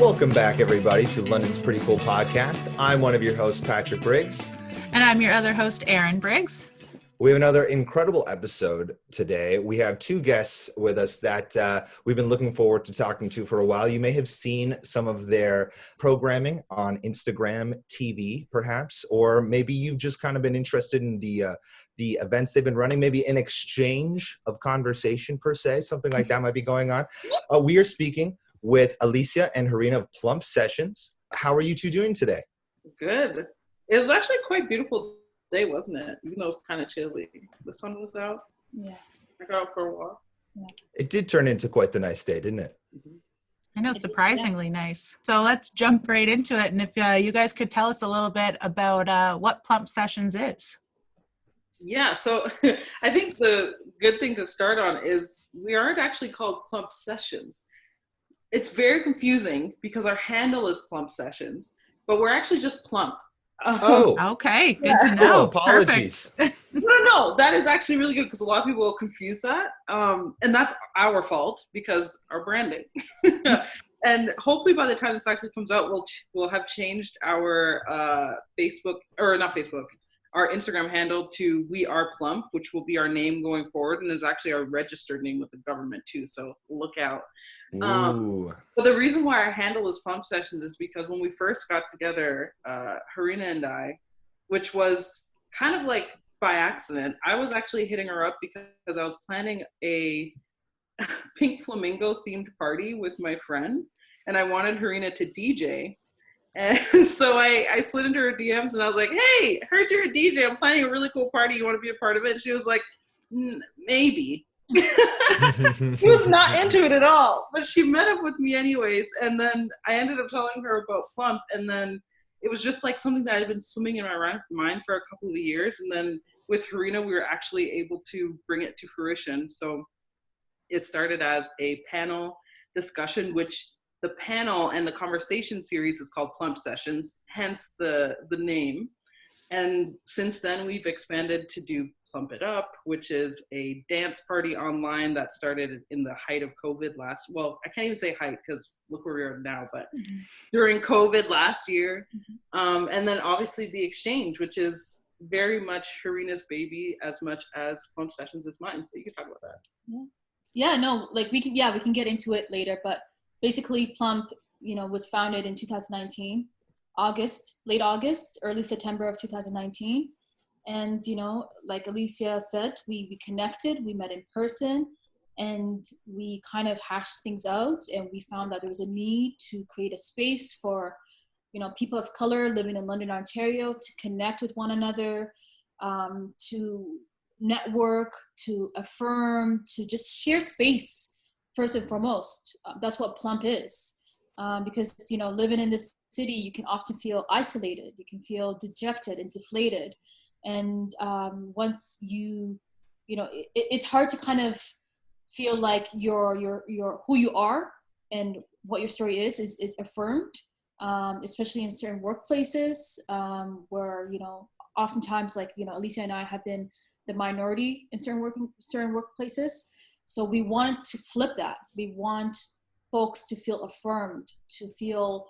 Welcome back, everybody, to London's Pretty Cool podcast. I'm one of your hosts, Patrick Briggs. And I'm your other host, Erin Briggs. We have another incredible episode today. We have two guests with us that we've been looking forward to talking to for a while. You may have seen some of their programming on Instagram TV, perhaps, or maybe you've just kind of been interested in the events they've been running, maybe an exchange of conversation per se, something like that might be going on. We are speaking with Alecia and Harina of PLUMP Sessions. How are you two doing today? Good. It was actually quite beautiful day, wasn't it? Even though it was kind of chilly. The sun was out. Yeah. I got out for a walk. Yeah. It did turn into quite the nice day, didn't it? Mm-hmm. I know, surprisingly nice. So let's jump right into it. And if you guys could tell us a little bit about what PLUMP Sessions is. Yeah, so I think the good thing to start on is we aren't actually called PLUMP Sessions. It's very confusing because our handle is PLUMP Sessions, but we're actually just PLUMP. Okay, good to know. Oh, apologies. No, that is actually really good because a lot of people will confuse that. And that's our fault because our branding. And hopefully by the time this actually comes out, we'll have changed our our Instagram handle to We Are Plump, which will be our name going forward and is actually our registered name with the government too. So look out. But the reason why our handle is PLUMP Sessions is because when we first got together, Harina and I, which was kind of like by accident, I was actually hitting her up because I was planning a pink flamingo themed party with my friend and I wanted Harina to DJ. And so I slid into her DMs and I was like, hey, heard you're a DJ. I'm planning a really cool party. You want to be a part of it? And she was like, maybe. She was not into it at all. But she met up with me anyways. And then I ended up telling her about PLUMP. And then it was just like something that had been swimming in my mind for a couple of years. And then with Harina, we were actually able to bring it to fruition. So it started as a panel discussion, which the panel and the conversation series is called PLUMP Sessions, hence the name. And since then, we've expanded to do Plump It Up, which is a dance party online that started in the height of COVID I can't even say height because look where we are now, but during COVID last year. And then obviously the exchange, which is very much Harina's baby as much as PLUMP Sessions is mine. So you can talk about that. Yeah, no, like we can get into it later, but basically, PLUMP, was founded in 2019, late August, early September of 2019. And, like Alecia said, we connected, we met in person, and we kind of hashed things out. And we found that there was a need to create a space for, people of color living in London, Ontario, to connect with one another, to network, to affirm, to just share space. First and foremost, that's what PLUMP is. Because, living in this city, you can often feel isolated. You can feel dejected and deflated. And once it's hard to kind of feel like you're who you are and what your story is affirmed, especially in certain workplaces where, oftentimes, like, Alecia and I have been the minority in certain workplaces. So we want to flip that. We want folks to feel affirmed, to feel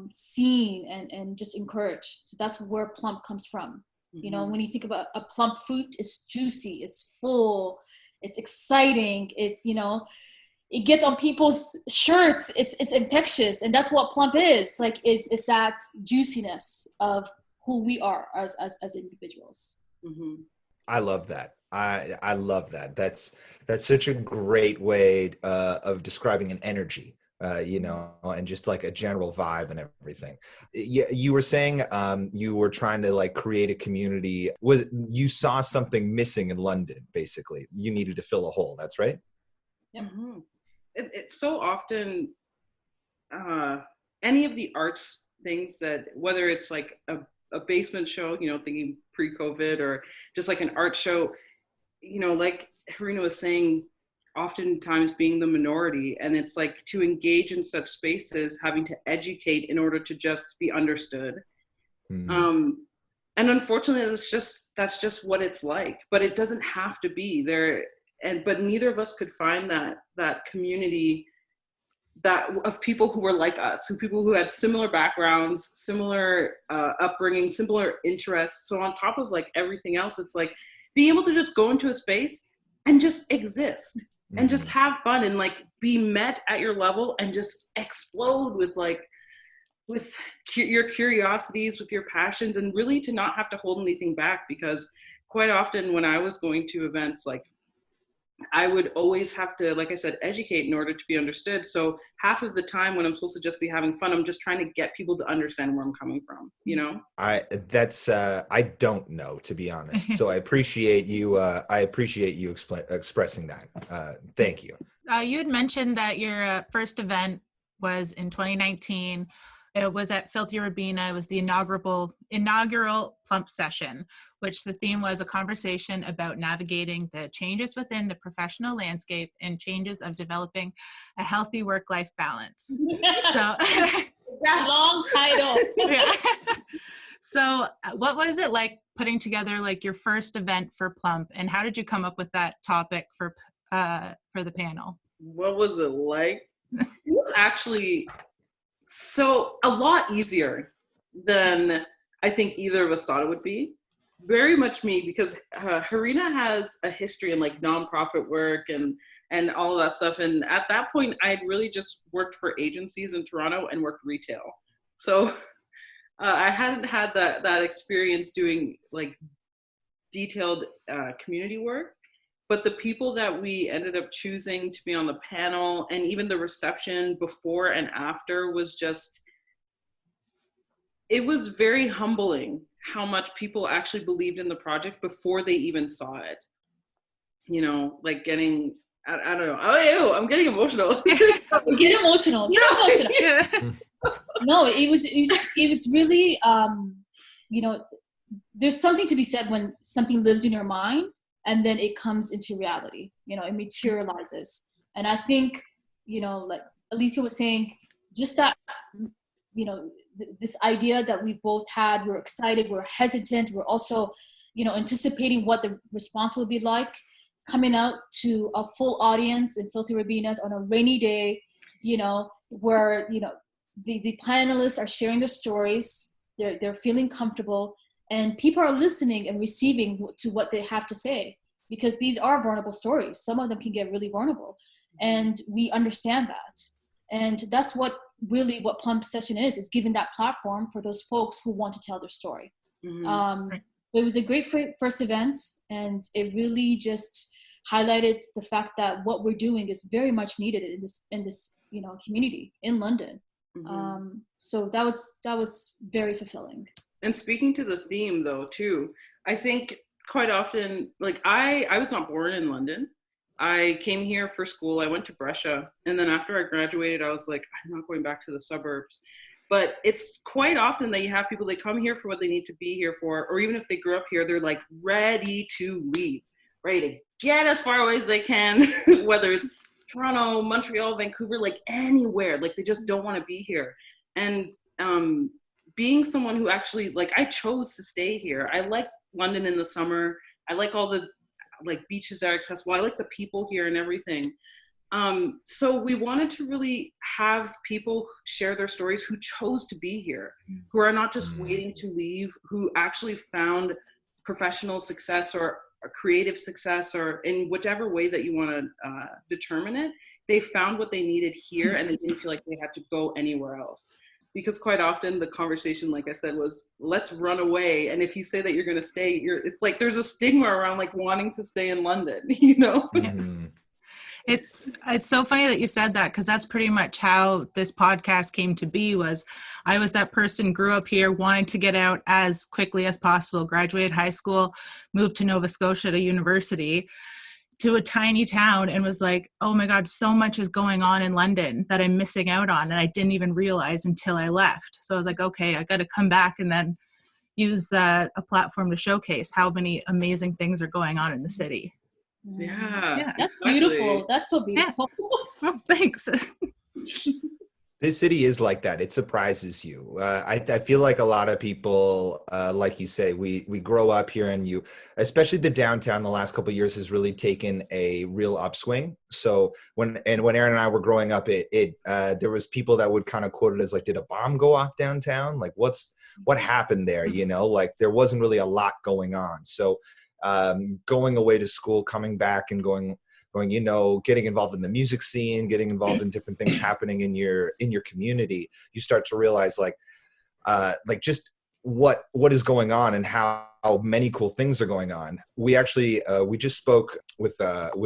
seen and just encouraged. So that's where PLUMP comes from. Mm-hmm. When you think about a plump fruit, it's juicy, it's full, it's exciting. It gets on people's shirts. It's infectious, and that's what PLUMP is. Like, is that juiciness of who we are as individuals. Mm-hmm. I love that. I love that. That's such a great way of describing an energy, and just like a general vibe and everything. You were saying you were trying to like create a community. You saw something missing in London, basically. You needed to fill a hole. That's right? Yeah. Mm-hmm. It's so often any of the arts things that, whether it's like a basement show, thinking pre-COVID, or just like an art show, like Harina was saying, oftentimes being the minority, and it's like to engage in such spaces, having to educate in order to just be understood. Mm-hmm. And unfortunately, that's just what it's like. But it doesn't have to be there. But neither of us could find that community that of people who were like us, people who had similar backgrounds, similar upbringing, similar interests. So on top of like everything else, it's like being able to just go into a space and just exist and just have fun and like be met at your level and just explode with your curiosities, with your passions, and really to not have to hold anything back. Because quite often when I was going to events, like I would always have to, like I said, educate in order to be understood. So half of the time when I'm supposed to just be having fun, I'm just trying to get people to understand where I'm coming from, you know? I don't know, to be honest. So I appreciate you expressing that. Thank you. You had mentioned that your first event was in 2019. It was at Filthy Rabina. It was the inaugural PLUMP session, which the theme was a conversation about navigating the changes within the professional landscape and changes of developing a healthy work-life balance. So that long title. Yeah. So what was it like putting together like your first event for PLUMP, and how did you come up with that topic for the panel? What was it like? It was actually a lot easier than I think either of us thought it would be. Very much me, because Harina has a history in like nonprofit work and all of that stuff. And at that point, I had really just worked for agencies in Toronto and worked retail. So I hadn't had that experience doing like detailed community work. But the people that we ended up choosing to be on the panel, and even the reception before and after, was just, it was very humbling how much people actually believed in the project before they even saw it. You know, like getting, I don't know. Oh, I'm getting emotional. Get emotional. Yeah. No, it was really, you know, there's something to be said when something lives in your mind and then it comes into reality, you know, it materializes. And I think, you know, like Alecia was saying, just that, you know, this idea that we both had, we're excited, we're hesitant, we're also, you know, anticipating what the response will be like, coming out to a full audience in Filthy Rabinas on a rainy day, you know, where, you know, the panelists are sharing their stories, they're feeling comfortable, and people are listening and receiving to what they have to say, because these are vulnerable stories. Some of them can get really vulnerable, and we understand that. And that's what PLUMP session is giving that platform for those folks who want to tell their story. It was a great first event, and it really just highlighted the fact that what we're doing is very much needed in this you know, community in London. So that was very fulfilling. And speaking to the theme though too, I think quite often, like I was not born in London. I came here for school. I went to Brescia, and then after I graduated, I was like, I'm not going back to the suburbs. But it's quite often that you have people, they come here for what they need to be here for, or even if they grew up here, they're like ready to leave, ready to get as far away as they can, whether it's Toronto, Montreal, Vancouver, like anywhere, like they just don't want to be here. And being someone who actually, like, I chose to stay here. I like London in the summer. I like all the like beaches that are accessible. I like the people here and everything. So we wanted to really have people share their stories who chose to be here, who are not just waiting to leave, who actually found professional success or creative success, or in whichever way that you want to determine it. They found what they needed here, and they didn't feel like they had to go anywhere else. Because quite often the conversation, like I said, was let's run away. And if you say that you're going to stay, it's like there's a stigma around like wanting to stay in London, you know? It's so funny that you said that, because that's pretty much how this podcast came to be. Was I was that person, grew up here, wanted to get out as quickly as possible, graduated high school, moved to Nova Scotia to university, to a tiny town, and was like, oh my God, so much is going on in London that I'm missing out on, and I didn't even realize until I left. So I was like, okay, I got to come back and then use a platform to showcase how many amazing things are going on in the city. Yeah. That's beautiful. That's so beautiful. Yeah. Oh, thanks. This city is like that. It surprises you. I feel like a lot of people, like you say, we grow up here, and especially the downtown, the last couple of years has really taken a real upswing. So when Aaron and I were growing up, there was people that would kind of quote it as like, did a bomb go off downtown? Like, what happened there? Like there wasn't really a lot going on. So going away to school, coming back and going, getting involved in the music scene, getting involved in different things happening in your community, you start to realize like just what is going on and how many cool things are going on. We actually we just spoke with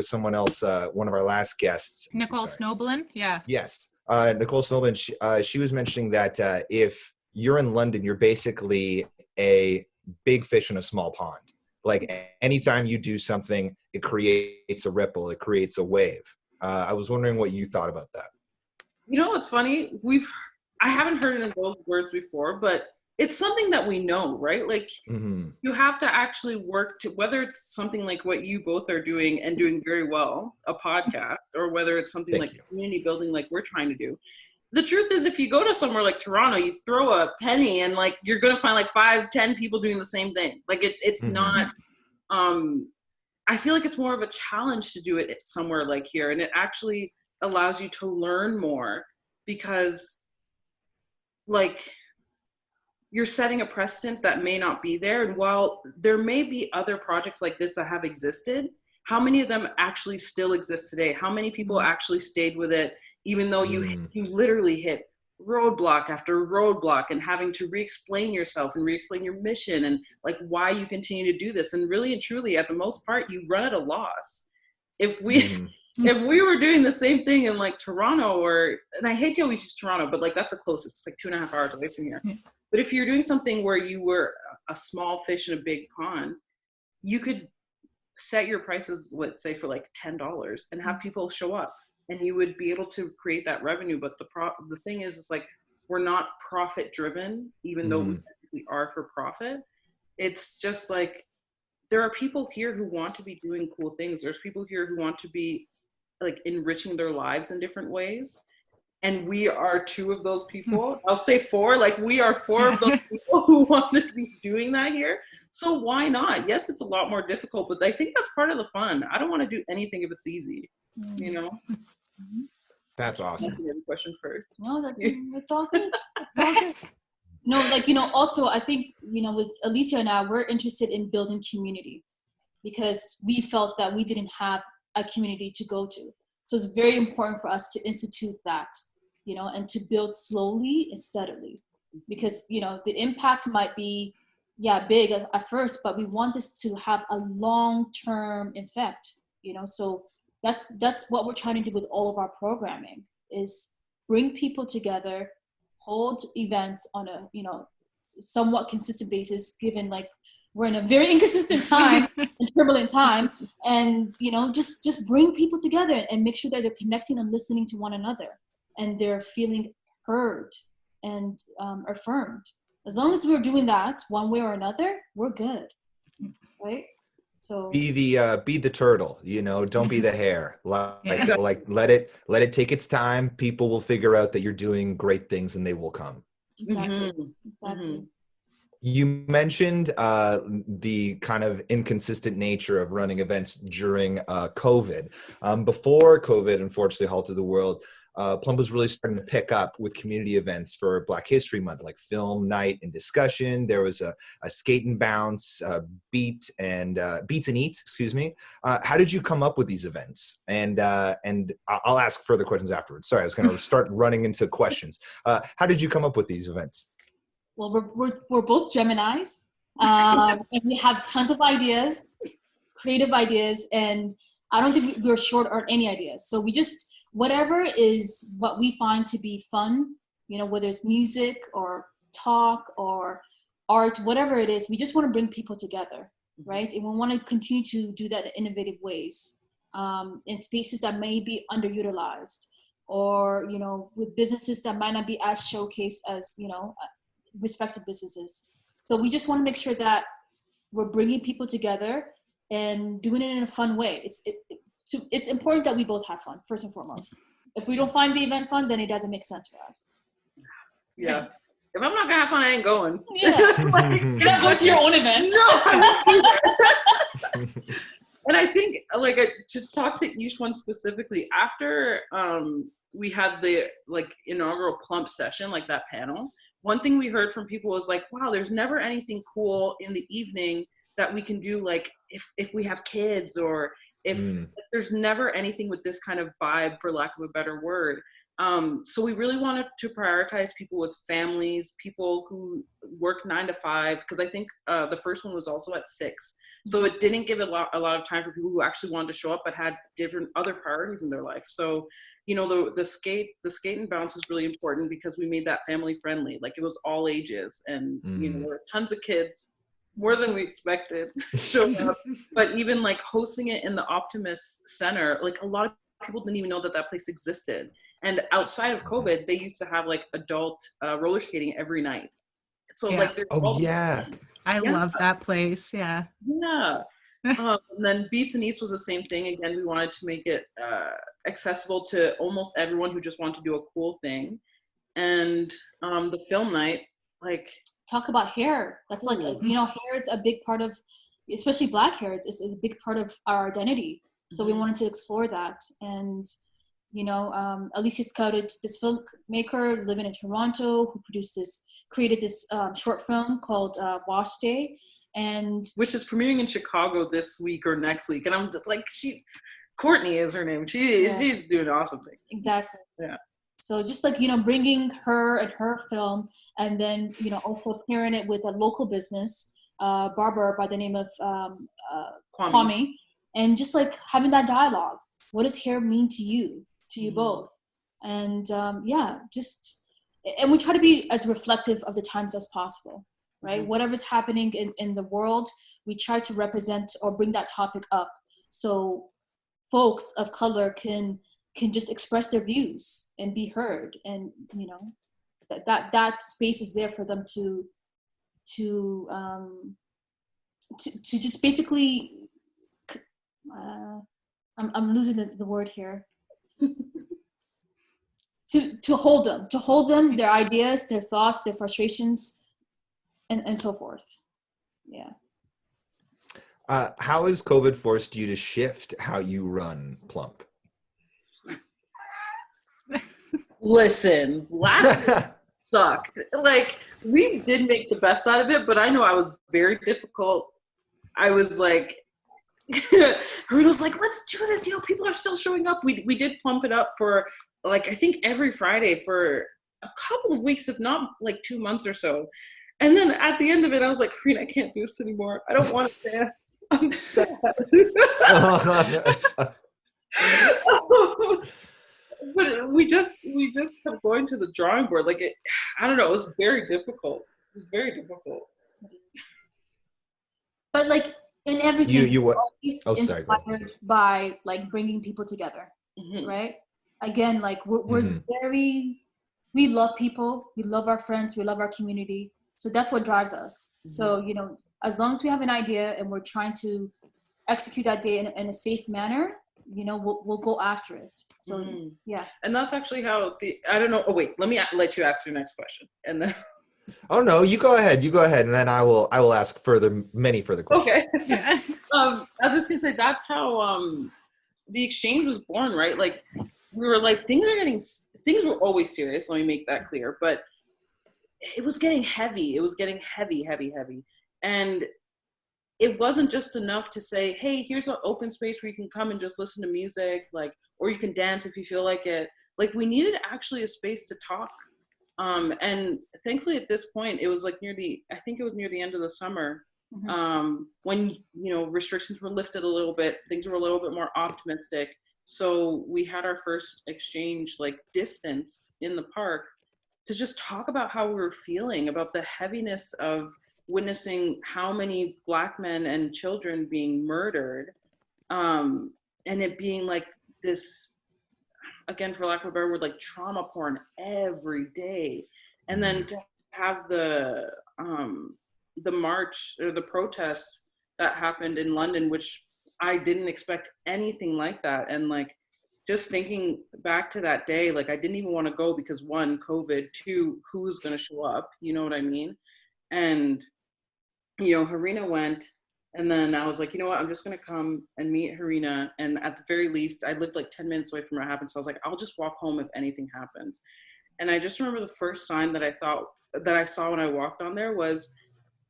someone else, one of our last guests, Nicole Snoblin. Yeah. Yes, Nicole Snoblin. She was mentioning that if you're in London, you're basically a big fish in a small pond. Like anytime you do something, it creates a ripple, it creates a wave. I was wondering what you thought about that. You know what's funny? I haven't heard it in those words before, but it's something that we know, right? Like you have to actually work to, whether it's something like what you both are doing and doing very well, a podcast, or whether it's something like community building like we're trying to do. The truth is, if you go to somewhere like Toronto, you throw a penny and like you're going to find like 5-10 people doing the same thing. Like it's not, I feel like it's more of a challenge to do it somewhere like here. And it actually allows you to learn more because like you're setting a precedent that may not be there. And while there may be other projects like this that have existed, how many of them actually still exist today? How many people actually stayed with it? Even though you literally hit roadblock after roadblock and having to re-explain yourself and re-explain your mission and like why you continue to do this. And really and truly, at the most part, you run at a loss. If we were doing the same thing in like Toronto and I hate to always use Toronto, but like that's the closest, it's like 2.5 hours away from here. But if you're doing something where you were a small fish in a big pond, you could set your prices, let's say for like $10 and have people show up. And you would be able to create that revenue. But the thing is, it's like, we're not profit driven, even though we are for profit. It's just like, there are people here who want to be doing cool things. There's people here who want to be like enriching their lives in different ways. And we are 2 of those people. I'll say 4, like we are 4 of those people who want to be doing that here. So why not? Yes, it's a lot more difficult, but I think that's part of the fun. I don't want to do anything if it's easy, That's awesome. The question first. No, that's all good. It's all good. No, like, also I think, with Alecia and I, we're interested in building community because we felt that we didn't have a community to go to. So it's very important for us to institute that, and to build slowly and steadily because, the impact might be, big at first, but we want this to have a long-term effect, so that's what we're trying to do with all of our programming is bring people together, hold events on a, somewhat consistent basis, given like we're in a very inconsistent time and turbulent time. And, just bring people together and make sure that they're connecting and listening to one another and they're feeling heard and affirmed. As long as we're doing that one way or another, we're good. Right? So be the turtle, don't be the hare. Like let it take its time. People will figure out that you're doing great things and they will come. Exactly. You mentioned the kind of inconsistent nature of running events during COVID. Before COVID unfortunately halted the world, Plump was really starting to pick up with community events for Black History Month, like film night and discussion. There was a skate and bounce, beats and eats, excuse me. How did you come up with these events? And I'll ask further questions afterwards. Sorry, I was going to start running into questions. How did you come up with these events? Well, we're both Geminis, and we have tons of ideas, creative ideas, and I don't think we're short on any ideas. So we just, whatever is what we find to be fun, whether it's music or talk or art, whatever it is, we just want to bring people together, right? And we want to continue to do that in innovative ways, in spaces that may be underutilized, or, with businesses that might not be as showcased as, respective businesses. So we just want to make sure that we're bringing people together and doing it in a fun way. It's important that we both have fun, first and foremost. If we don't find the event fun, then it doesn't make sense for us. Yeah. If I'm not gonna have fun, I ain't going. Yeah. You're not going to your own event. No, I'm not doing that. And I think, like, just talk to each one specifically. After we had the inaugural PLUMP session, like that panel, one thing we heard from people was like, wow, there's never anything cool in the evening that we can do, like if we have kids, or if there's never anything with this kind of vibe, for lack of a better word. So we really wanted to prioritize people with families, people who work 9 to 5, because I think the first one was also at 6. So it didn't give a lot of time for people who actually wanted to show up but had different other priorities in their life. So, you know, the skate and bounce was really important because we made that family friendly. Like, it was all ages, and you know, there were tons of kids, more than we expected, showed up. But even like hosting it in the Optimist Center, like a lot of people didn't even know that place existed. And outside of COVID, they used to have like adult roller skating every night. So like, there's I love that place. Yeah. Yeah. And then Beats and Eats was the same thing. Again, we wanted to make it accessible to almost everyone who just wanted to do a cool thing. And the film night, like, talk about hair. That's like, you know, hair is a big part of, especially Black hair. It's a big part of our identity. So we wanted to explore that. And, you know, Alecia scouted this filmmaker living in Toronto who created this short film called Wash Day, and which is premiering in Chicago this week or next week. And I'm just like, Courtney is her name. She's doing awesome things. Exactly. Yeah. So just like, you know, bringing her and her film, and then, you know, also pairing it with a local business, barber by the name of Kwame, and just like having that dialogue. What does hair mean to you both? And and we try to be as reflective of the times as possible, right? Whatever's happening in the world, we try to represent or bring that topic up, so folks of color can just express their views and be heard, and you know, that space is there for them to just basically I'm losing the word here. to hold them, their ideas, their thoughts, their frustrations, and so forth. Yeah. How has COVID forced you to shift how you run PLUMP? Listen, last week sucked. Like, we did make the best out of it, but I know I was very difficult. I was like, Harina was like, let's do this. You know, people are still showing up. We did PLUMP it up for, like, I think every Friday for a couple of weeks, if not like 2 months or so. And then at the end of it, I was like, Harina, I can't do this anymore. I don't want to dance. I'm sad. But we just kept going to the drawing board. Like, I don't know. It was very difficult. But like in everything, you what? Always inspired by like bringing people together, right? Again, like we're we love people, we love our friends, we love our community. So that's what drives us. So, you know, as long as we have an idea and we're trying to execute that day in a safe manner, you know, we'll go after it. So yeah. And that's actually how I don't know. Oh wait, let me let you ask your next question, and then. Oh no, you go ahead, and then I will ask many further questions. Okay. I was gonna say that's how the exchange was born, right? Like, we were like, things were always serious. Let me make that clear, but it was getting heavy. It was getting heavy, and it wasn't just enough to say, hey, here's an open space where you can come and just listen to music, like, or you can dance if you feel like it. Like, we needed actually a space to talk. And thankfully at this point, it was like near the end of the summer, when, you know, restrictions were lifted a little bit, things were a little bit more optimistic. So we had our first exchange, like, distanced in the park, to just talk about how we were feeling, about the heaviness of witnessing how many Black men and children being murdered, and it being like this, again, for lack of a better word, like trauma porn every day. And then to have the march or the protest that happened in London, which I didn't expect anything like that. And like, just thinking back to that day, like I didn't even want to go because 1, COVID, 2, who's going to show up? You know what I mean? And, you know, Harina went, and then I was like, you know what, I'm just going to come and meet Harina. And at the very least, I lived like 10 minutes away from where it happened. So I was like, I'll just walk home if anything happens. And I just remember the first sign that I saw when I walked on there was,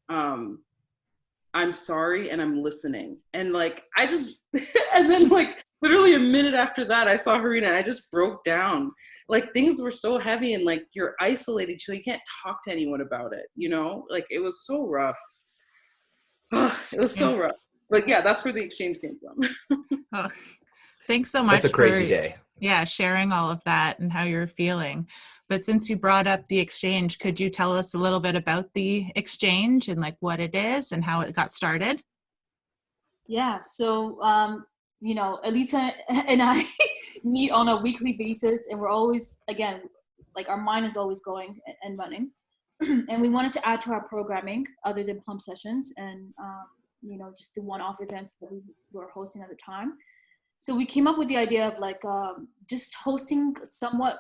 I'm sorry and I'm listening. And like, I just, and then like literally a minute after that, I saw Harina and I just broke down. Like things were so heavy and like you're isolated, so you can't talk to anyone about it, you know? Like it was so rough. It was so rough. But yeah, that's where the exchange came from. Oh, thanks so much. That's a crazy day. Yeah, sharing all of that and how you're feeling. But since you brought up the exchange, could you tell us a little bit about the exchange and like what it is and how it got started? Yeah, so you know, Alecia and I meet on a weekly basis, and we're always, again, like our mind is always going and running. And we wanted to add to our programming other than PLUMP sessions and you know, just the one-off events that we were hosting at the time. So we came up with the idea of like just hosting somewhat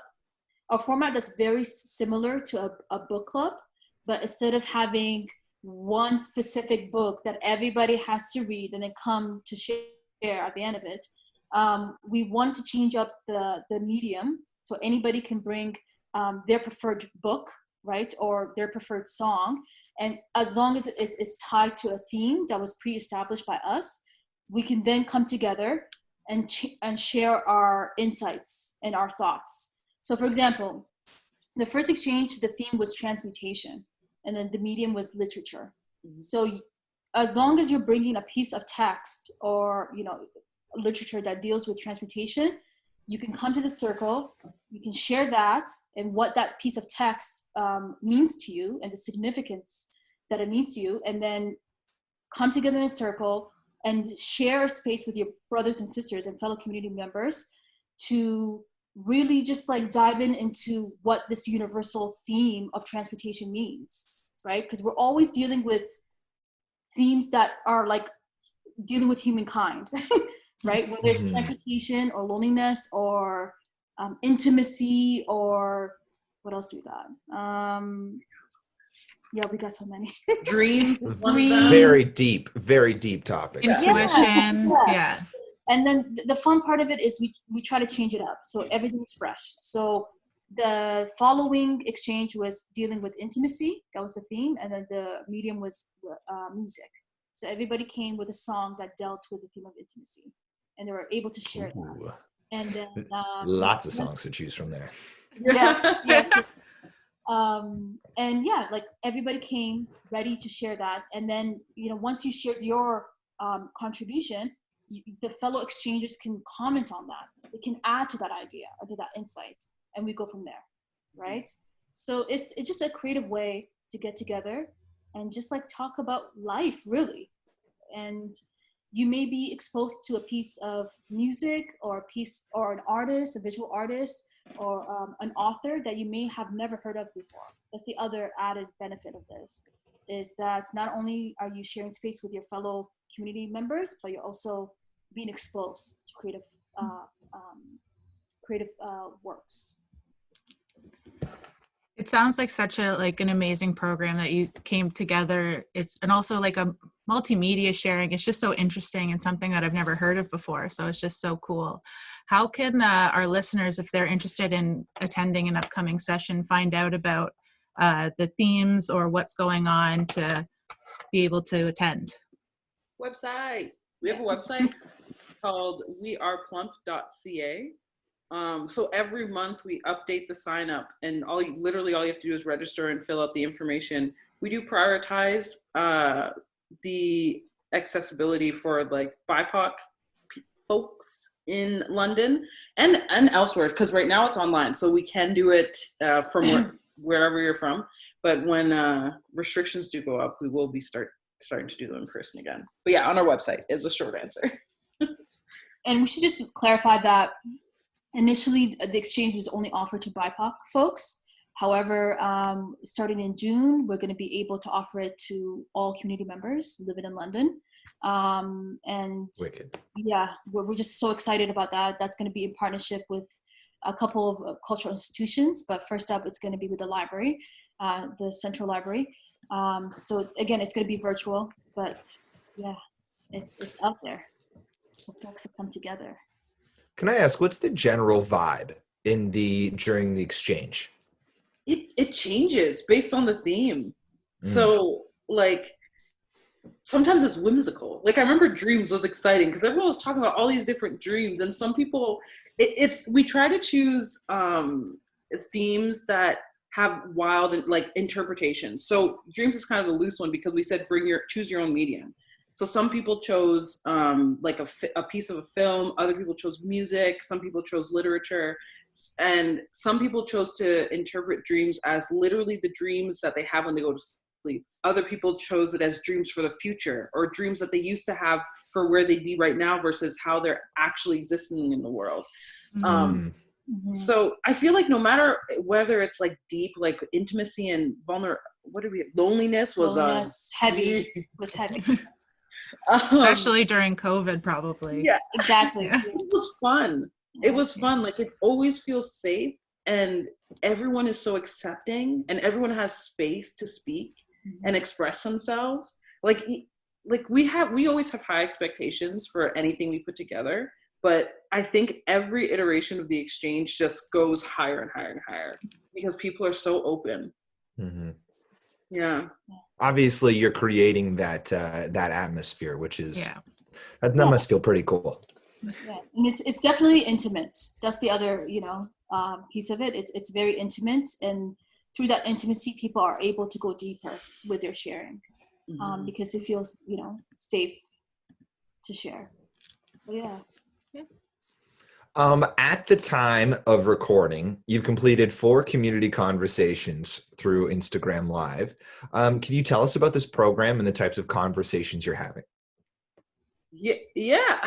a format that's very similar to a book club, but instead of having one specific book that everybody has to read and then come to share at the end of it, we want to change up the medium so anybody can bring their preferred book, right, or their preferred song, and as long as it's tied to a theme that was pre-established by us, we can then come together and share our insights and our thoughts. So for example, the first exchange, the theme was transmutation, and then the medium was literature. Mm-hmm. So as long as you're bringing a piece of text or, you know, literature that deals with transmutation, you can come to the circle, you can share that and what that piece of text means to you and the significance that it means to you, and then come together in a circle and share space with your brothers and sisters and fellow community members to really just like dive into what this universal theme of transportation means, right? Because we're always dealing with themes that are like dealing with humankind, right? Whether it's transportation or loneliness or intimacy or what else we got? Yeah, we got so many. Dream. Very deep topics. Intuition. Yeah. And then the fun part of it is we try to change it up so everything's fresh. So the following exchange was dealing with intimacy. That was the theme. And then the medium was music. So everybody came with a song that dealt with the theme of intimacy. And they were able to share that. And then lots of songs to choose from there. Yes. And yeah, like everybody came ready to share that. And then, you know, once you shared your contribution, the fellow exchangers can comment on that. They can add to that idea or to that insight, and we go from there, right? So it's just a creative way to get together and just like talk about life, really. And you may be exposed to a piece of music or a piece or an artist, a visual artist, or an author that you may have never heard of before. That's the other added benefit of this, is that not only are you sharing space with your fellow community members, but you're also being exposed to creative works. It sounds like such an amazing program that you came together. And also like a multimedia sharing. It's just so interesting and something that I've never heard of before. So it's just so cool. How can our listeners, if they're interested in attending an upcoming session, find out about the themes or what's going on to be able to attend? Website. We have a website called weareplump.ca. So every month we update the sign up, and literally all you have to do is register and fill out the information. We do prioritize the accessibility for like BIPOC folks in London and elsewhere, because right now it's online, so we can do it from wherever you're from. But when restrictions do go up, we will be starting to do them in person again. But yeah, on our website is the short answer. And we should just clarify that initially the exchange was only offered to BIPOC folks. However, starting in June, we're going to be able to offer it to all community members living in London. And Wicked. yeah, we're just so excited about that. That's going to be in partnership with a couple of cultural institutions, but first up, it's going to be with the library, the Central Library. So again, it's going to be virtual, but yeah, it's out there. So folks have come together. Can I ask, what's the general vibe during the exchange? It changes based on the theme. So like sometimes it's whimsical. Like I remember Dreams was exciting because everyone was talking about all these different dreams, and some people we try to choose themes that have wild and like interpretations. So Dreams is kind of a loose one because we said choose your own medium. So some people chose like a piece of a film, other people chose music, some people chose literature, and some people chose to interpret dreams as literally the dreams that they have when they go to sleep. Other people chose it as dreams for the future, or dreams that they used to have for where they'd be right now versus how they're actually existing in the world. So I feel like no matter whether it's like deep, like intimacy and loneliness was heavy. Was heavy. Especially during COVID, probably. Yeah, exactly. Yeah. It was fun. It was fun. Like it always feels safe, and everyone is so accepting, and everyone has space to speak and express themselves. Like we always have high expectations for anything we put together, but I think every iteration of the exchange just goes higher and higher and higher because people are so open. Yeah. Obviously, you're creating that atmosphere, which is that must feel pretty cool. Yeah, and it's definitely intimate. That's the other piece of it. It's very intimate, and through that intimacy, people are able to go deeper with their sharing because they feel safe to share. But yeah. At the time of recording, you've completed 4 community conversations through Instagram Live. Can you tell us about this program and the types of conversations you're having? Yeah.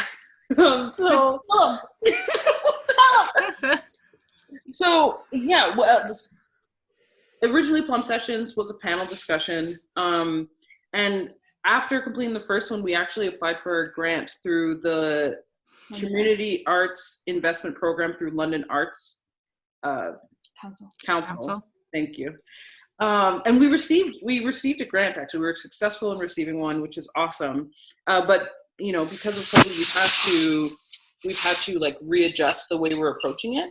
Originally Plum Sessions was a panel discussion. And after completing the first one, we actually applied for a grant through the Community Arts Investment Program through London Arts Council. Thank you. And we received a grant. Actually, we were successful in receiving one, which is awesome. But because of COVID, we've had to like readjust the way we're approaching it.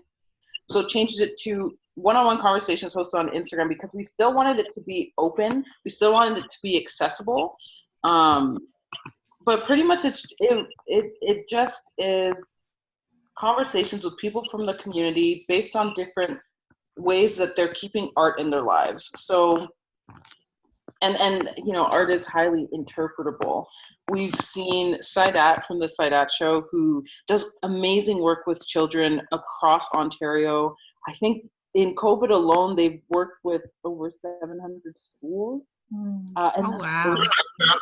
So changed it to one-on-one conversations hosted on Instagram because we still wanted it to be open. We still wanted it to be accessible. But pretty much it just is conversations with people from the community based on different ways that they're keeping art in their lives. So, and art is highly interpretable. We've seen Saidat from the Saidat Show, who does amazing work with children across Ontario. I think in COVID alone, they've worked with over 700 schools. Wow.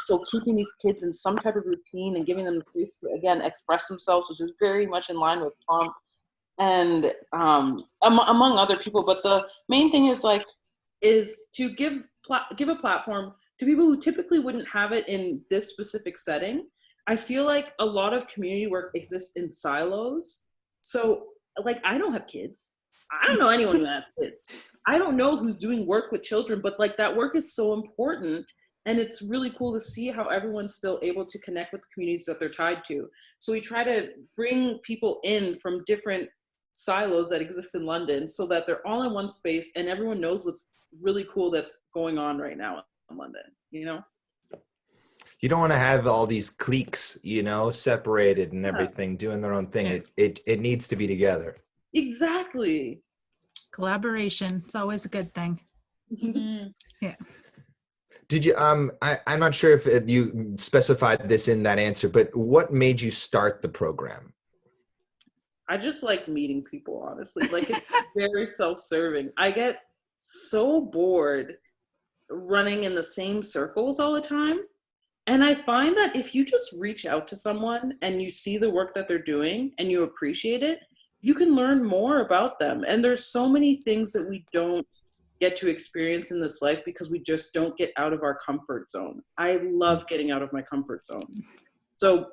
So keeping these kids in some type of routine and giving them the space to, again, express themselves, which is very much in line with PLUMP and among other people. But the main thing is to give a platform to people who typically wouldn't have it in this specific setting. I feel like a lot of community work exists in silos. So like, I don't have kids. I don't know anyone who has kids. I don't know who's doing work with children, but like that work is so important. And it's really cool to see how everyone's still able to connect with the communities that they're tied to. So we try to bring people in from different silos that exist in London so that they're all in one space and everyone knows what's really cool that's going on right now in London, You don't want to have all these cliques, separated and everything, doing their own thing. Yeah. It needs to be together. Exactly. Collaboration. It's always a good thing. Yeah. Did you, I'm not sure if you specified this in that answer, but what made you start the program? I just like meeting people, honestly. Like, it's very self-serving. I get so bored running in the same circles all the time. And I find that if you just reach out to someone and you see the work that they're doing and you appreciate it, you can learn more about them. And there's so many things that we don't get to experience in this life because we just don't get out of our comfort zone. I love getting out of my comfort zone. So,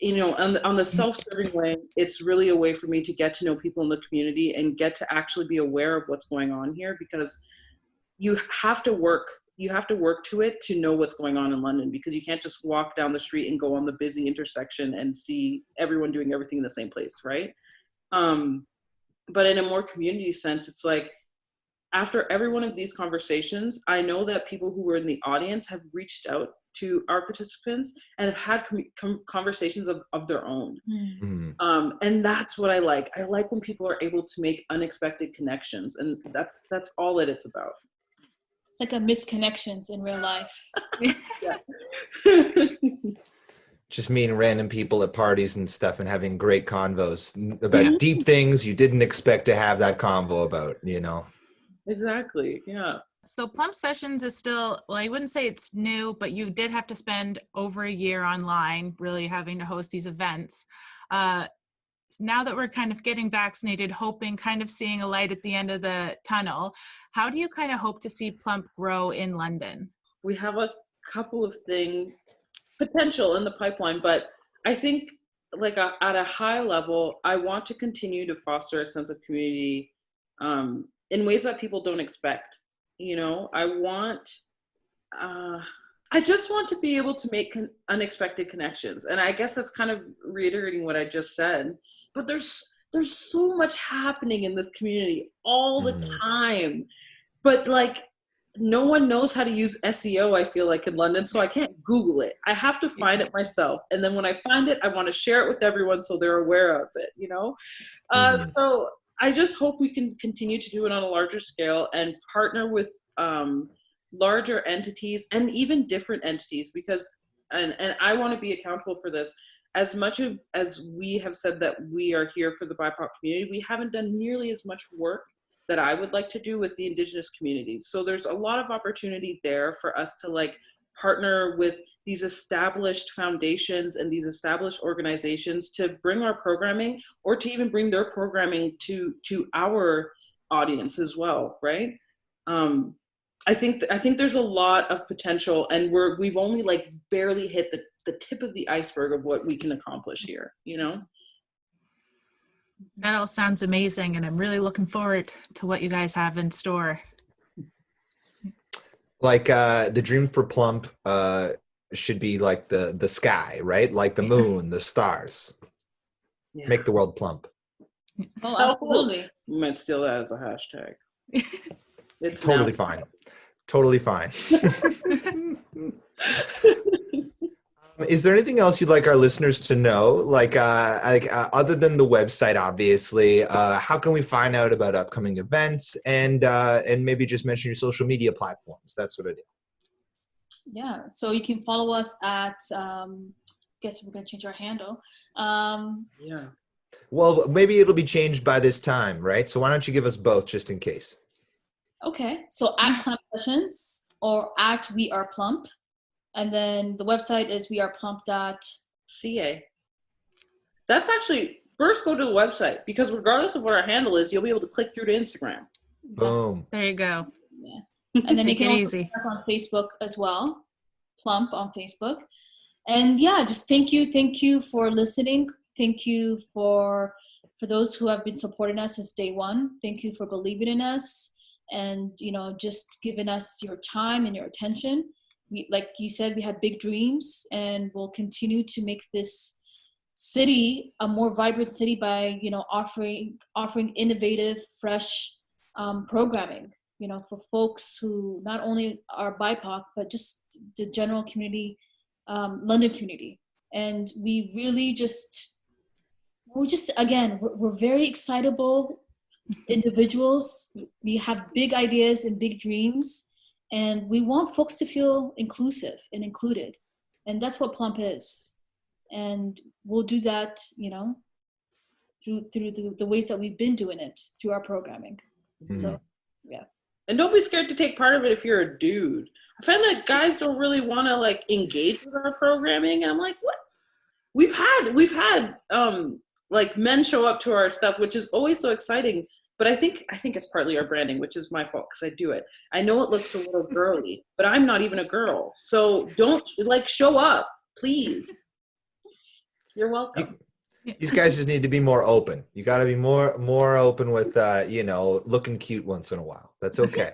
you know, on the self-serving way, it's really a way for me to get to know people in the community and get to actually be aware of what's going on here, because you have to work to it to know what's going on in London, because you can't just walk down the street and go on the busy intersection and see everyone doing everything in the same place, right? But in a more community sense, it's like, after every one of these conversations, I know that people who were in the audience have reached out to our participants and have had conversations of their own. Mm-hmm. And that's what I like. I like when people are able to make unexpected connections, and that's all that it's about. It's like a misconnections in real life. Just meeting random people at parties and stuff and having great convos about deep things you didn't expect to have that convo about, you know? Exactly. Yeah. So Plump Sessions is still, well, I wouldn't say it's new, but you did have to spend over a year online really having to host these events. Now that we're kind of getting vaccinated, hoping, kind of seeing a light at the end of the tunnel, how do you kind of hope to see Plump grow in London? We have a couple of things potential in the pipeline, but I think like at a high level, I want to continue to foster a sense of community in ways that people don't expect. You know, I just want to be able to make unexpected connections. And I guess that's kind of reiterating what I just said, but there's so much happening in this community all the time, but like, no one knows how to use SEO, I feel like, in London, so I can't Google it. I have to find it myself. And then when I find it, I want to share it with everyone so they're aware of it, you know? So I just hope we can continue to do it on a larger scale and partner with larger entities and even different entities, because, and I want to be accountable for this. As much as we have said that we are here for the BIPOC community, we haven't done nearly as much work that I would like to do with the Indigenous communities. So there's a lot of opportunity there for us to like partner with these established foundations and these established organizations to bring our programming, or to even bring their programming to our audience as well, right? I think there's a lot of potential, and we've only like barely hit the tip of the iceberg of what we can accomplish here, you know? That all sounds amazing, and I'm really looking forward to what you guys have in store. Like the dream for Plump should be like the sky, right? Like the moon, the stars. Yeah. Make the world plump. Oh, absolutely. We might steal that as a hashtag. It's totally fine. Totally fine. Is there anything else you'd like our listeners to know? Like other than the website, obviously, how can we find out about upcoming events, and maybe just mention your social media platforms, that sort of deal? Yeah, so you can follow us at, guess we're going to change our handle. Yeah. Well, maybe it'll be changed by this time, right? So why don't you give us both just in case? Okay, so at Plump Sessions or at We Are Plump. And then the website is weareplump.ca. That's actually, first go to the website, because regardless of what our handle is, you'll be able to click through to Instagram. Boom. There you go. Yeah. And then you can also check on Facebook as well. Plump on Facebook. And yeah, just thank you for listening. Thank you for those who have been supporting us since day one. Thank you for believing in us and, you know, just giving us your time and your attention. We, like you said, we have big dreams, and we'll continue to make this city a more vibrant city by, you know, offering innovative, fresh programming, you know, for folks who not only are BIPOC, but just the general community, London community. And we really we're very excitable individuals. We have big ideas and big dreams. And we want folks to feel inclusive and included. And that's what Plump is. And we'll do that, you know, through the ways that we've been doing it through our programming. So, yeah. And don't be scared to take part of it if you're a dude. I find that guys don't really want to like engage with our programming. And I'm like, what? We've had like men show up to our stuff, which is always so exciting. But I think it's partly our branding, which is my fault because I do it. I know it looks a little girly, but I'm not even a girl. So don't, like, show up, please. You're welcome. These guys just need to be more open. You got to be more open with, looking cute once in a while. That's okay.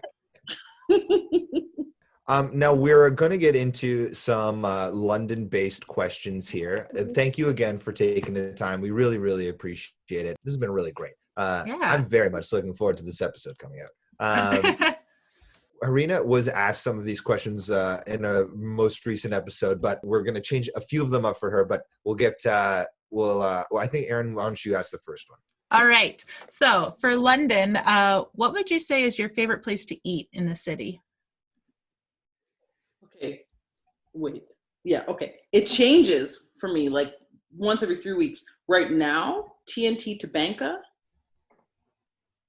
Now we're going to get into some London-based questions here. Thank you again for taking the time. We really, really appreciate it. This has been really great. I'm very much looking forward to this episode coming out. Harina was asked some of these questions in a most recent episode, but we're going to change a few of them up for her. But we'll get. I think Erin, why don't you ask the first one? All right. So for London, what would you say is your favorite place to eat in the city? Okay. Wait. Yeah. Okay. It changes for me like once every 3 weeks. Right now, TNT Tabanca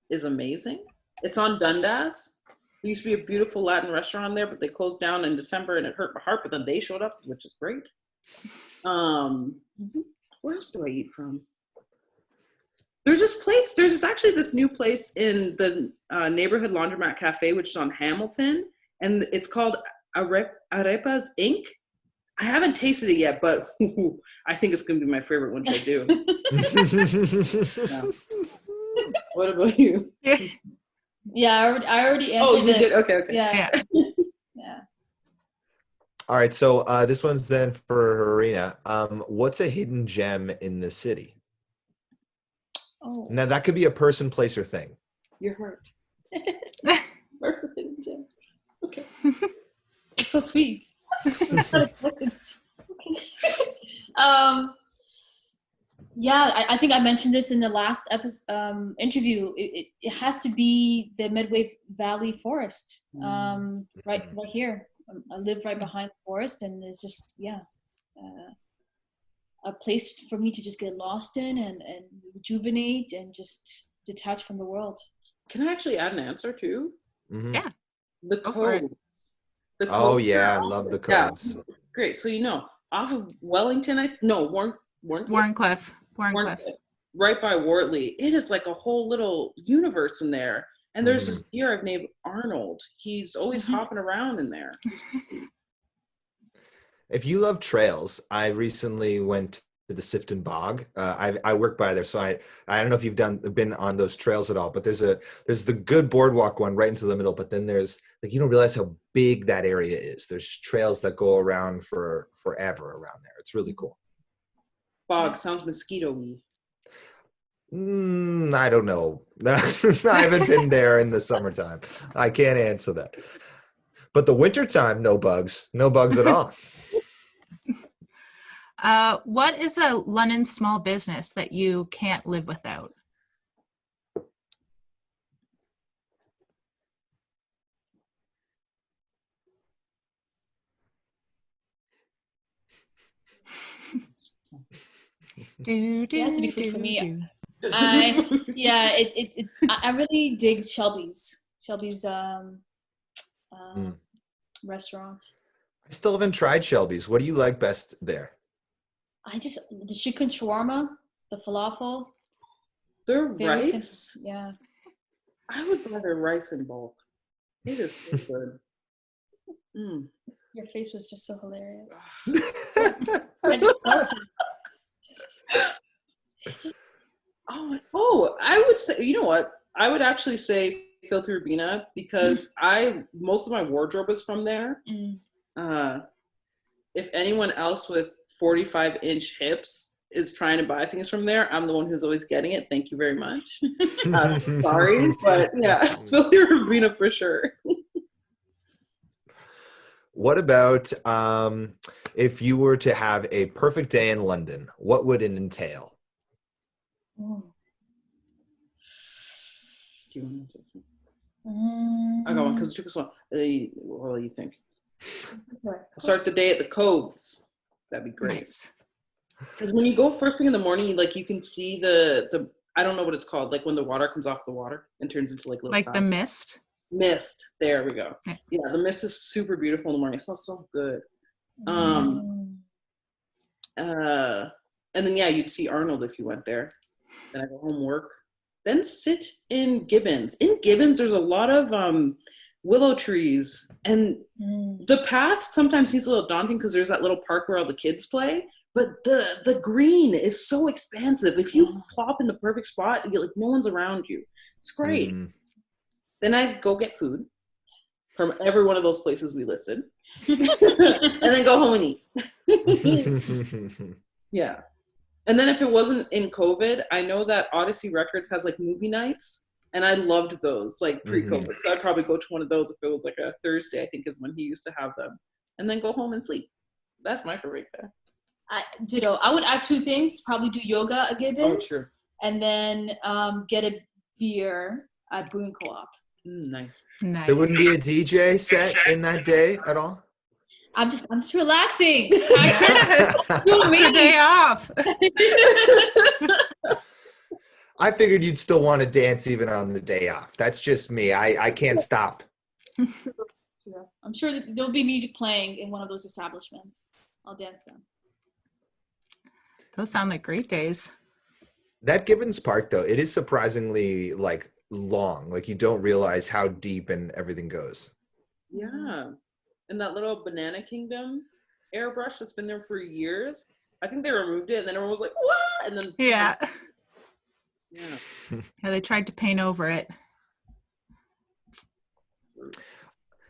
is amazing. It's on Dundas. There used to be a beautiful Latin restaurant there, but they closed down in December and it hurt my heart, but then they showed up, which is great. Where else do I eat from? There's actually this new place in the neighborhood laundromat cafe, which is on Hamilton, and it's called Arepas Inc. I haven't tasted it yet, but I think it's going to be my favorite once I do. Yeah. What about you? Yeah, I already answered this. Did? Okay. Yeah. Yeah. All right, so this one's then for Harina. What's a hidden gem in the city? Oh. Now that could be a person, place, or thing. Your heart. Heart's a hidden gem. Okay. It's so sweet. Yeah, I think I mentioned this in the last episode, interview. It has to be the Medway Valley Forest, right here. I live right behind the forest, and it's just a place for me to just get lost in and rejuvenate and just detach from the world. Can I actually add an answer too? Mm-hmm. Yeah. The coves. I love the coves. Yeah. Great. So off of Wellington, Warncliffe. Right by Wortley. It is like a whole little universe in there. And there's this deer I've named Arnold. He's always hopping around in there. If you love trails, I recently went to the Sifton Bog. I work by there, so I don't know if you've been on those trails at all, but there's the good boardwalk one right into the middle, but then there's you don't realize how big that area is. There's trails that go around for forever around there. It's really cool. Bog sounds mosquito-y. I don't know. I haven't been there in the summertime. I can't answer that. But the wintertime, no bugs at all. What is a London small business that you can't live without? It has to be food for me. I really dig Shelby's restaurant. I still haven't tried Shelby's. What do you like best there? The chicken shawarma, the falafel. Their rice? Yeah. I would buy their rice in bulk. It is so good. Your face was just so hilarious. I would say, you know what? I would actually say Filthy Rubina because most of my wardrobe is from there. If anyone else with 45-inch hips is trying to buy things from there, I'm the one who's always getting it. Thank you very much. Sorry, but yeah, Filthy Rubina for sure. What about if you were to have a perfect day in London, what would it entail? I got one because it took us long. What do you think? I'll start the day at the Coves. That'd be great. Nice. Because when you go first thing in the morning, you can see the I don't know what it's called, when the water comes off the water and turns into little the mist. Mist. There we go. Yeah, the mist is super beautiful in the morning. It smells so good. And then you'd see Arnold if you went there. Then I go home, work. Then sit in Gibbons. In Gibbons, there's a lot of willow trees. And the path sometimes seems a little daunting because there's that little park where all the kids play. but the green is so expansive. If you plop in the perfect spot, you're like, no one's around you. It's great. Then I'd go get food from every one of those places we listed, and then go home and eat. Yeah. And then if it wasn't in COVID, I know that Odyssey Records has like movie nights, and I loved those like pre-COVID. So I'd probably go to one of those if it was like a Thursday, I think is when he used to have them, and then go home and sleep. That's my favorite there. Ditto. I would add 2 things. Probably do yoga at Gibbons. Oh, sure. And then get a beer at Brewing Co-op. Nice. There wouldn't be a DJ set in that day at all? I'm just relaxing. Do me a day off. I figured you'd still want to dance even on the day off. That's just me. I can't stop. Yeah. I'm sure that there'll be music playing in one of those establishments. I'll dance them. Those sound like great days. That Gibbons Park, though, it is surprisingly like long. Like you don't realize how deep and everything goes. Yeah. And that little Banana Kingdom airbrush that's been there for years. I think they removed it, and then everyone was like, "What?" And then yeah, they tried to paint over it.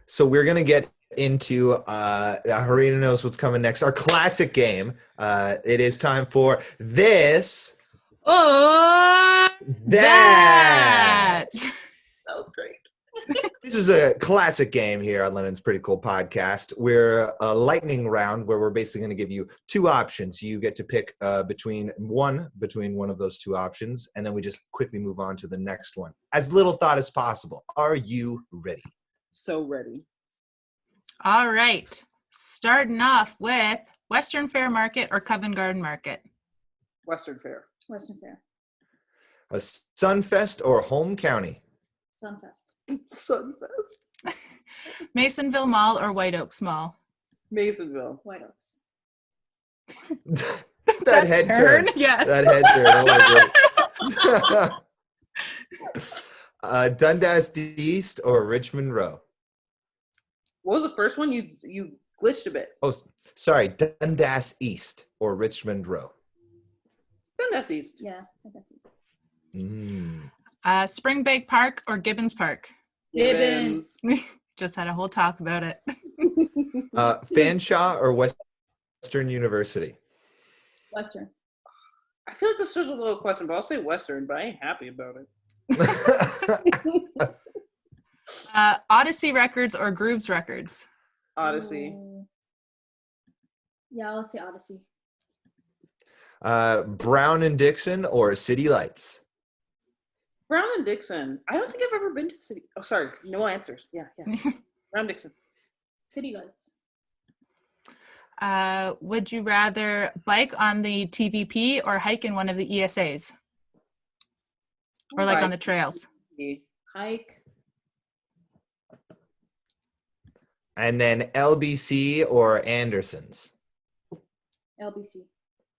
So we're gonna get into Harina knows what's coming next. Our classic game. It is time for this. Oh, that. That was great. This is a classic game here on Lennon's Pretty Cool Podcast. We're a lightning round where we're basically going to give you 2 options. You get to pick between one of those 2 options, and then we just quickly move on to the next one. As little thought as possible. Are you ready? So ready. All right. Starting off with Western Fair Market or Covent Garden Market? Western Fair. Western Fair. A Sunfest or Home County? Sunfest. Sunfest. Masonville Mall or White Oaks Mall? Masonville. White Oaks. that head turn. Yeah. That head turn. Oh my God. Dundas East or Richmond Row? What was the first one? You glitched a bit. Oh, sorry. Dundas East or Richmond Row? Dundas East. Yeah, Dundas East. Springbank Park or Gibbons Park? Gibbons. Just had a whole talk about it. Fanshawe or Western University? Western. I feel like this is a little question, but I'll say Western, but I ain't happy about it. Odyssey Records or Grooves Records? Odyssey. Yeah, I'll say Odyssey. Brown and Dixon or City Lights? Brown and Dixon. I don't think I've ever been to City. Oh, sorry. No answers. Yeah. Brown Dixon. City Lights. Would you rather bike on the TVP or hike in one of the ESAs? Or like on the trails? Hike. And then LBC or Anderson's? LBC.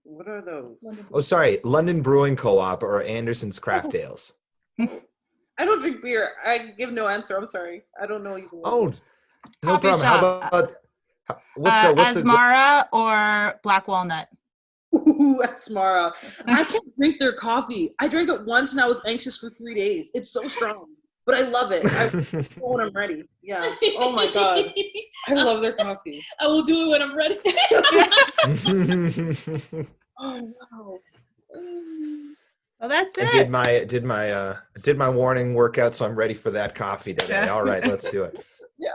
What are those? Oh, sorry. London Brewing Co-op or Anderson's Craft Ales? I don't drink beer. I give no answer. I'm sorry. I don't know either one. Oh, no Coffee problem. shop. How about what's Asmara or Black Walnut? Ooh, Asmara. I can't drink their coffee. I drank it once and I was anxious for 3 days. It's so strong, but I love it. I will when I'm ready. Yeah. Oh my God. I love their coffee. I will do it when I'm ready. Oh wow. Well, that's it. I did my morning workout, so I'm ready for that coffee today. All right, let's do it. Yeah.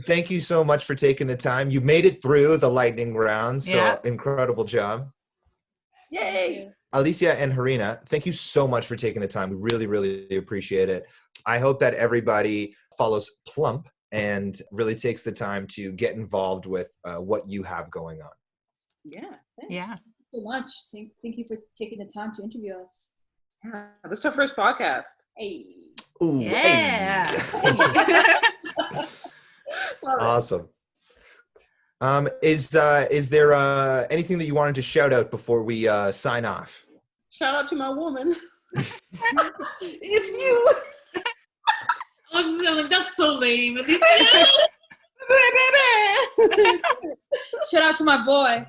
Thank you so much for taking the time. You made it through the lightning round, so incredible job. Yay. Alecia and Harina, thank you so much for taking the time. We really, really appreciate it. I hope that everybody follows Plump and really takes the time to get involved with what you have going on. Yeah. Thanks. Yeah. So much. Thank you for taking the time to interview us. Yeah. This is our first podcast. Hey. Ooh, Yeah. hey. Awesome. Is there anything that you wanted to shout out before we sign off? Shout out to my woman. It's you. I was like, that's so lame. Shout out to my boy.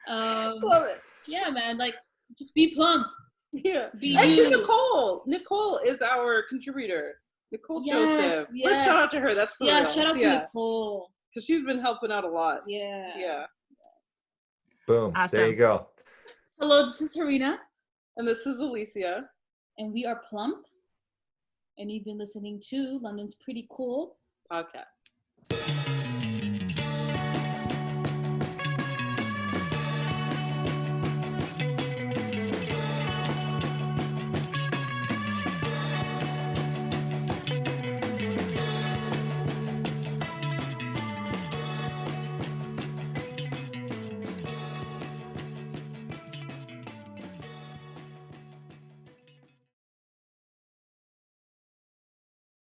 Love it. Yeah, man. Like, just be plump. Yeah. Be Actually, you. Nicole. Nicole is our contributor. Nicole Joseph. Yes. Let's shout out to her. That's for real. Yeah, shout out to Nicole. Because she's been helping out a lot. Yeah. Yeah. Boom. Awesome. There you go. Hello, this is Harina. And this is Alecia. And we are Plump. And you've been listening to London's Pretty Cool Podcast.